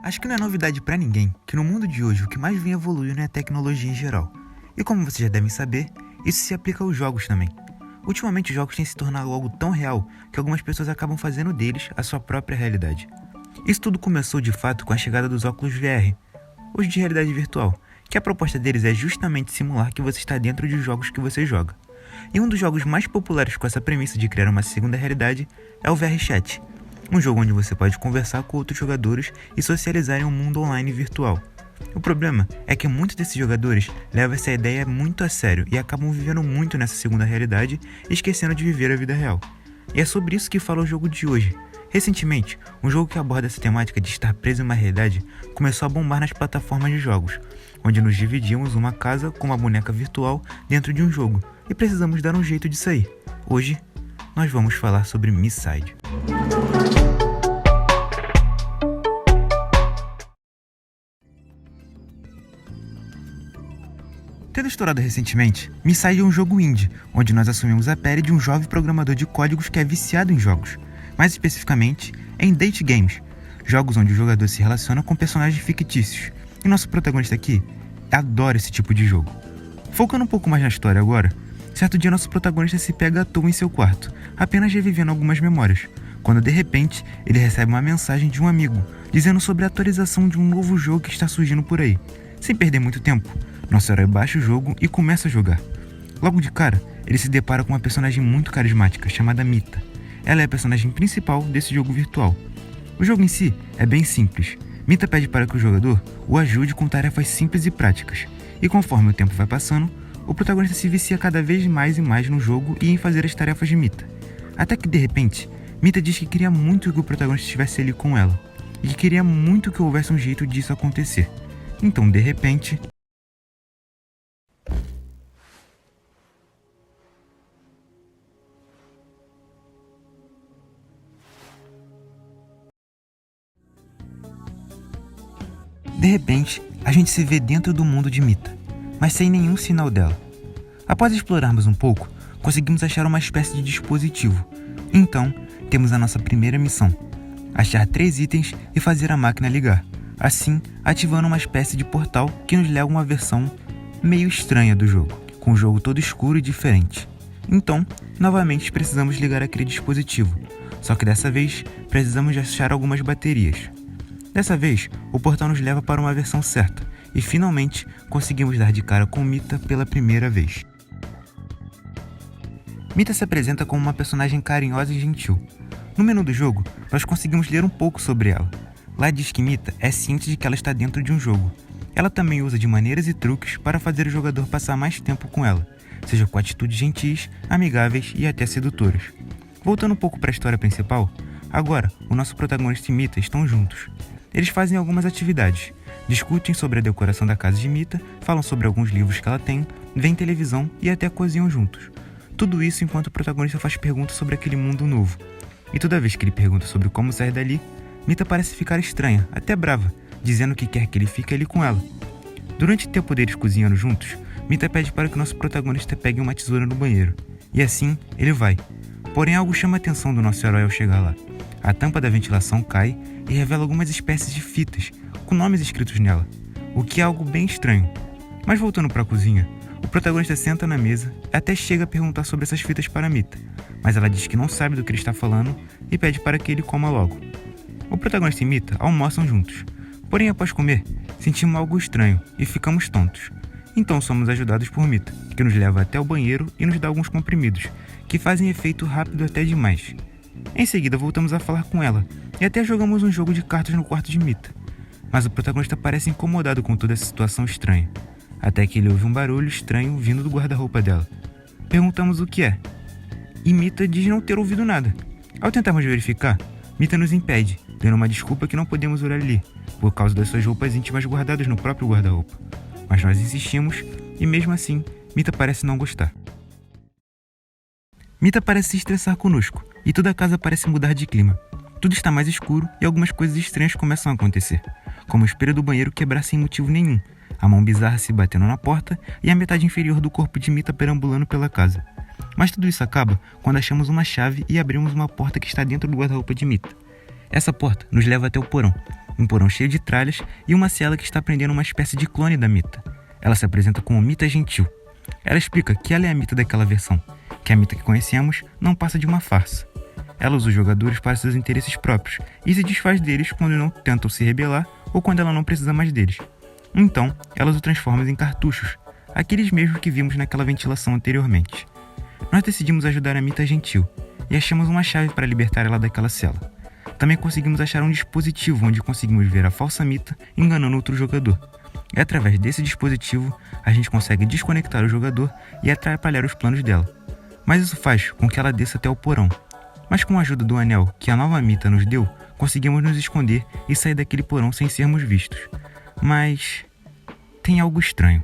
Acho que não é novidade pra ninguém que no mundo de hoje o que mais vem evoluindo é a tecnologia em geral. E como vocês já devem saber, isso se aplica aos jogos também. Ultimamente os jogos têm se tornado algo tão real que algumas pessoas acabam fazendo deles a sua própria realidade. Isso tudo começou de fato com a chegada dos óculos VR, os de realidade virtual, que a proposta deles é justamente simular que você está dentro de jogos que você joga. E um dos jogos mais populares com essa premissa de criar uma segunda realidade é o VR Chat, um jogo onde você pode conversar com outros jogadores e socializar em um mundo online virtual. O problema é que muitos desses jogadores levam essa ideia muito a sério e acabam vivendo muito nessa segunda realidade, esquecendo de viver a vida real. E é sobre isso que fala o jogo de hoje. Recentemente, um jogo que aborda essa temática de estar preso em uma realidade começou a bombar nas plataformas de jogos, onde nos dividimos uma casa com uma boneca virtual dentro de um jogo e precisamos dar um jeito de sair. Hoje, nós vamos falar sobre Misside. Tendo estourado recentemente, Misside é um jogo indie, onde nós assumimos a pele de um jovem programador de códigos que é viciado em jogos, mais especificamente em date games, jogos onde o jogador se relaciona com personagens fictícios, e nosso protagonista aqui adora esse tipo de jogo. Focando um pouco mais na história agora, certo dia nosso protagonista se pega à toa em seu quarto, apenas revivendo algumas memórias, quando de repente ele recebe uma mensagem de um amigo, dizendo sobre a atualização de um novo jogo que está surgindo por aí. Sem perder muito tempo, nosso herói baixa o jogo e começa a jogar. Logo de cara, ele se depara com uma personagem muito carismática, chamada Mita. Ela é a personagem principal desse jogo virtual. O jogo em si é bem simples. Mita pede para que o jogador o ajude com tarefas simples e práticas, e conforme o tempo vai passando, o protagonista se vicia cada vez mais e mais no jogo e em fazer as tarefas de Mita. Até que de repente, Mita diz que queria muito que o protagonista estivesse ali com ela, e que queria muito que houvesse um jeito disso acontecer. Então, de repente... a gente se vê dentro do mundo de Mita, mas sem nenhum sinal dela. Após explorarmos um pouco, conseguimos achar uma espécie de dispositivo. Então, temos a nossa primeira missão: achar 3 itens e fazer a máquina ligar, assim ativando uma espécie de portal que nos leva a uma versão meio estranha do jogo, com o jogo todo escuro e diferente. Então, novamente precisamos ligar aquele dispositivo, só que dessa vez precisamos de achar algumas baterias. Dessa vez, o portal nos leva para uma versão certa, e finalmente conseguimos dar de cara com Mita pela primeira vez. Mita se apresenta como uma personagem carinhosa e gentil. No menu do jogo, nós conseguimos ler um pouco sobre ela. Lá diz que Mita é ciente de que ela está dentro de um jogo. Ela também usa de maneiras e truques para fazer o jogador passar mais tempo com ela, seja com atitudes gentis, amigáveis e até sedutoras. Voltando um pouco para a história principal, agora o nosso protagonista e Mita estão juntos. Eles fazem algumas atividades, discutem sobre a decoração da casa de Mita, falam sobre alguns livros que ela tem, veem televisão e até cozinham juntos. Tudo isso enquanto o protagonista faz perguntas sobre aquele mundo novo. E toda vez que ele pergunta sobre como sair dali, Mita parece ficar estranha, até brava, dizendo que quer que ele fique ali com ela. Durante o tempo deles cozinhando juntos, Mita pede para que nosso protagonista pegue uma tesoura no banheiro. E assim, ele vai. Porém, algo chama a atenção do nosso herói ao chegar lá. A tampa da ventilação cai e revela algumas espécies de fitas, com nomes escritos nela, o que é algo bem estranho. Mas voltando para a cozinha, o protagonista senta na mesa e até chega a perguntar sobre essas fitas para Mita, mas ela diz que não sabe do que ele está falando e pede para que ele coma logo. O protagonista e Mita almoçam juntos, porém após comer, sentimos algo estranho e ficamos tontos. Então somos ajudados por Mita, que nos leva até o banheiro e nos dá alguns comprimidos, que fazem efeito rápido até demais. Em seguida voltamos a falar com ela e até jogamos um jogo de cartas no quarto de Mita. Mas o protagonista parece incomodado com toda essa situação estranha, até que ele ouve um barulho estranho vindo do guarda-roupa dela. Perguntamos o que é, e Mita diz não ter ouvido nada. Ao tentarmos verificar, Mita nos impede, dando uma desculpa que não podemos olhar ali, por causa das suas roupas íntimas guardadas no próprio guarda-roupa. Mas nós insistimos, e mesmo assim, Mita parece não gostar. Mita parece se estressar conosco, e toda a casa parece mudar de clima. Tudo está mais escuro e algumas coisas estranhas começam a acontecer, como o espelho do banheiro quebrar sem motivo nenhum, a mão bizarra se batendo na porta e a metade inferior do corpo de Mita perambulando pela casa. Mas tudo isso acaba quando achamos uma chave e abrimos uma porta que está dentro do guarda-roupa de Mita. Essa porta nos leva até o porão, um porão cheio de tralhas e uma cela que está prendendo uma espécie de clone da Mita. Ela se apresenta como Mita Gentil. Ela explica que ela é a Mita daquela versão, que a Mita que conhecemos não passa de uma farsa. Ela usa os jogadores para seus interesses próprios e se desfaz deles quando não tentam se rebelar ou quando ela não precisa mais deles. Então, ela os transforma em cartuchos, aqueles mesmos que vimos naquela ventilação anteriormente. Nós decidimos ajudar a Mita Gentil e achamos uma chave para libertar ela daquela cela. Também conseguimos achar um dispositivo onde conseguimos ver a falsa Mita enganando outro jogador. E através desse dispositivo, a gente consegue desconectar o jogador e atrapalhar os planos dela. Mas isso faz com que ela desça até o porão. Mas com a ajuda do anel que a nova Mita nos deu, conseguimos nos esconder e sair daquele porão sem sermos vistos. Mas tem algo estranho.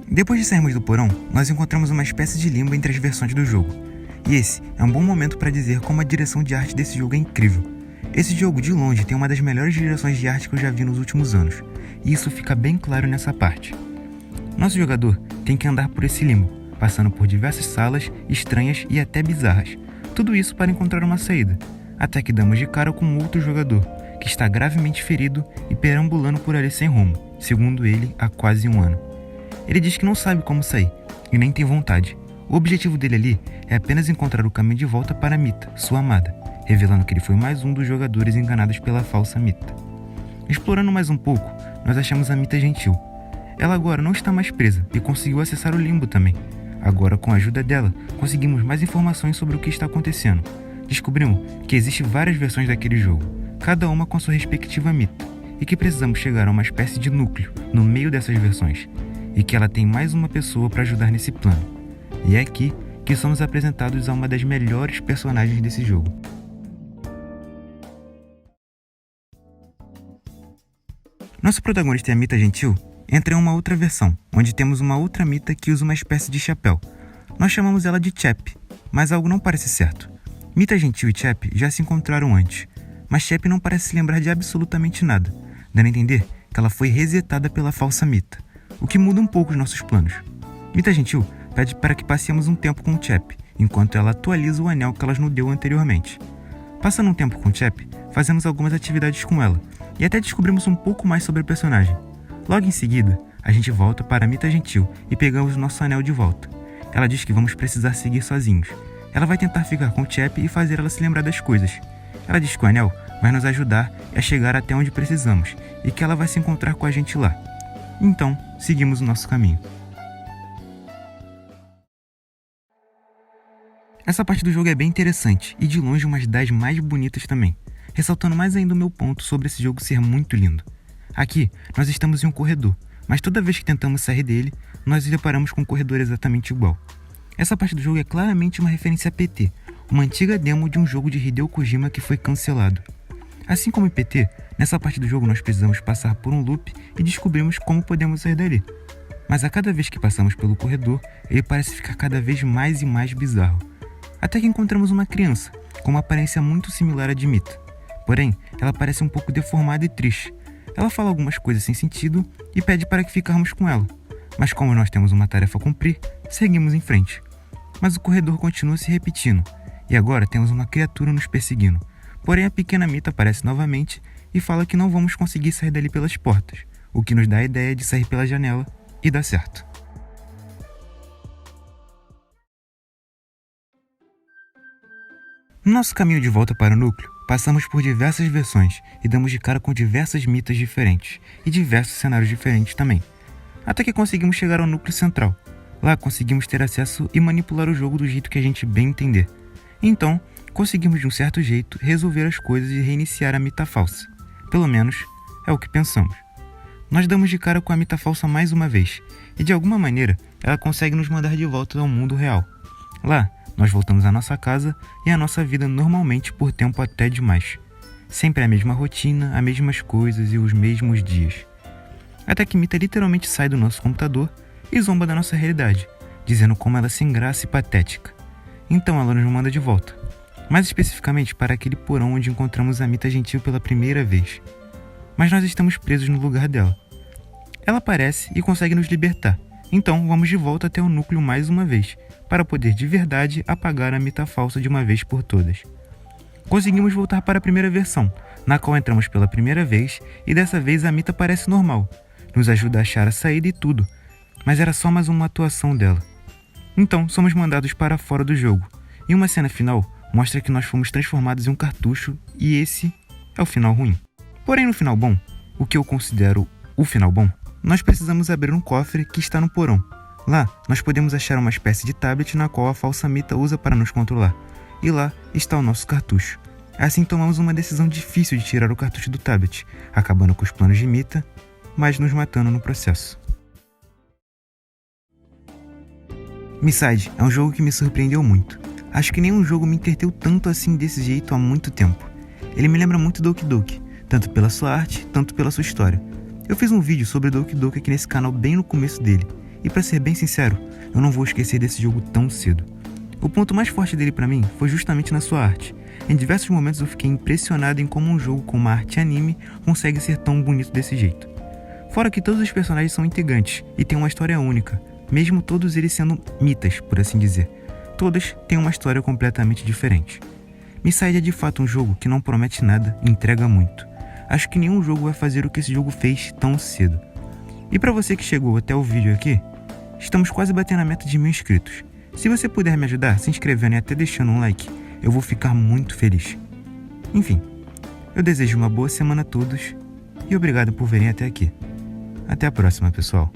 Depois de sairmos do porão, nós encontramos uma espécie de limbo entre as versões do jogo. E esse é um bom momento para dizer como a direção de arte desse jogo é incrível. Esse jogo, de longe, tem uma das melhores direções de arte que eu já vi nos últimos anos, e isso fica bem claro nessa parte. Nosso jogador tem que andar por esse limbo, passando por diversas salas estranhas e até bizarras, tudo isso para encontrar uma saída, até que damos de cara com outro jogador, que está gravemente ferido e perambulando por ali sem rumo, segundo ele, há quase um ano. Ele diz que não sabe como sair, e nem tem vontade. O objetivo dele ali é apenas encontrar o caminho de volta para Mita, sua amada, revelando que ele foi mais um dos jogadores enganados pela falsa Mita. Explorando mais um pouco, nós achamos a Mita Gentil. Ela agora não está mais presa e conseguiu acessar o limbo também. Agora, com a ajuda dela, conseguimos mais informações sobre o que está acontecendo. Descobrimos que existem várias versões daquele jogo, cada uma com sua respectiva Mita, e que precisamos chegar a uma espécie de núcleo no meio dessas versões, e que ela tem mais uma pessoa para ajudar nesse plano. E é aqui que somos apresentados a uma das melhores personagens desse jogo. Nosso protagonista é a Mita Gentil entra em uma outra versão, onde temos uma outra Mita que usa uma espécie de chapéu. Nós chamamos ela de Chap, mas algo não parece certo. Mita Gentil e Chap já se encontraram antes, mas Chap não parece se lembrar de absolutamente nada, dando a entender que ela foi resetada pela falsa Mita, o que muda um pouco os nossos planos. Mita Gentil pede para que passemos um tempo com Chap, enquanto ela atualiza o anel que ela nos deu anteriormente. Passando um tempo com Chap, fazemos algumas atividades com ela, e até descobrimos um pouco mais sobre a personagem. Logo em seguida, a gente volta para a Mita Gentil e pegamos nosso anel de volta. Ela diz que vamos precisar seguir sozinhos. Ela vai tentar ficar com Chap e fazer ela se lembrar das coisas. Ela diz que o anel vai nos ajudar a chegar até onde precisamos e que ela vai se encontrar com a gente lá. Então, seguimos o nosso caminho. Essa parte do jogo é bem interessante e de longe uma das mais bonitas também, ressaltando mais ainda o meu ponto sobre esse jogo ser muito lindo. Aqui, nós estamos em um corredor, mas toda vez que tentamos sair dele, nós nos deparamos com um corredor exatamente igual. Essa parte do jogo é claramente uma referência a PT, uma antiga demo de um jogo de Hideo Kojima que foi cancelado. Assim como em PT, nessa parte do jogo nós precisamos passar por um loop e descobrimos como podemos sair dali. Mas a cada vez que passamos pelo corredor, ele parece ficar cada vez mais e mais bizarro. Até que encontramos uma criança, com uma aparência muito similar à de Mita. Porém, ela parece um pouco deformada e triste. Ela fala algumas coisas sem sentido e pede para que ficarmos com ela. Mas como nós temos uma tarefa a cumprir, seguimos em frente. Mas o corredor continua se repetindo, e agora temos uma criatura nos perseguindo. Porém, a pequena Mita aparece novamente e fala que não vamos conseguir sair dali pelas portas, o que nos dá a ideia de sair pela janela, e dá certo. No nosso caminho de volta para o núcleo, passamos por diversas versões e damos de cara com diversas Mitas diferentes e diversos cenários diferentes também, até que conseguimos chegar ao núcleo central. Lá conseguimos ter acesso e manipular o jogo do jeito que a gente bem entender. Então, conseguimos de um certo jeito resolver as coisas e reiniciar a Mita falsa. Pelo menos, é o que pensamos. Nós damos de cara com a Mita falsa mais uma vez, e de alguma maneira ela consegue nos mandar de volta ao mundo real. Lá, nós voltamos à nossa casa e à nossa vida normalmente por tempo até demais. Sempre a mesma rotina, as mesmas coisas e os mesmos dias. Até que Mita literalmente sai do nosso computador e zomba da nossa realidade, dizendo como ela é sem graça e patética. Então ela nos manda de volta, mais especificamente para aquele porão onde encontramos a Mita Gentil pela primeira vez. Mas nós estamos presos no lugar dela. Ela aparece e consegue nos libertar, Então vamos de volta até o núcleo mais uma vez, para poder de verdade apagar a Mita falsa de uma vez por todas. Conseguimos voltar para a primeira versão, na qual entramos pela primeira vez e dessa vez a Mita parece normal, nos ajuda a achar a saída e tudo, mas era só mais uma atuação dela. Então somos mandados para fora do jogo, e uma cena final mostra que nós fomos transformados em um cartucho e esse é o final ruim. Porém no final bom, o que eu considero o final bom, nós precisamos abrir um cofre que está no porão. Lá nós podemos achar uma espécie de tablet na qual a falsa Mita usa para nos controlar, e lá está o nosso cartucho. Assim tomamos uma decisão difícil de tirar o cartucho do tablet, acabando com os planos de Mita, mas nos matando no processo. Miside é um jogo que me surpreendeu muito. Acho que nenhum jogo me entreteu tanto assim desse jeito há muito tempo. Ele me lembra muito Doki Doki, tanto pela sua arte, tanto pela sua história. Eu fiz um vídeo sobre Doki Doki aqui nesse canal bem no começo dele, e pra ser bem sincero, eu não vou esquecer desse jogo tão cedo. O ponto mais forte dele pra mim foi justamente na sua arte. Em diversos momentos eu fiquei impressionado em como um jogo com uma arte anime consegue ser tão bonito desse jeito. Fora que todos os personagens são intrigantes e têm uma história única, mesmo todos eles sendo mitas, por assim dizer. Todas têm uma história completamente diferente. Miside é de fato um jogo que não promete nada e entrega muito. Acho que nenhum jogo vai fazer o que esse jogo fez tão cedo. E pra você que chegou até o vídeo aqui, estamos quase batendo a meta de 1000 inscritos. Se você puder me ajudar se inscrevendo e até deixando um like, eu vou ficar muito feliz. Enfim, eu desejo uma boa semana a todos e obrigado por verem até aqui. Até a próxima, pessoal.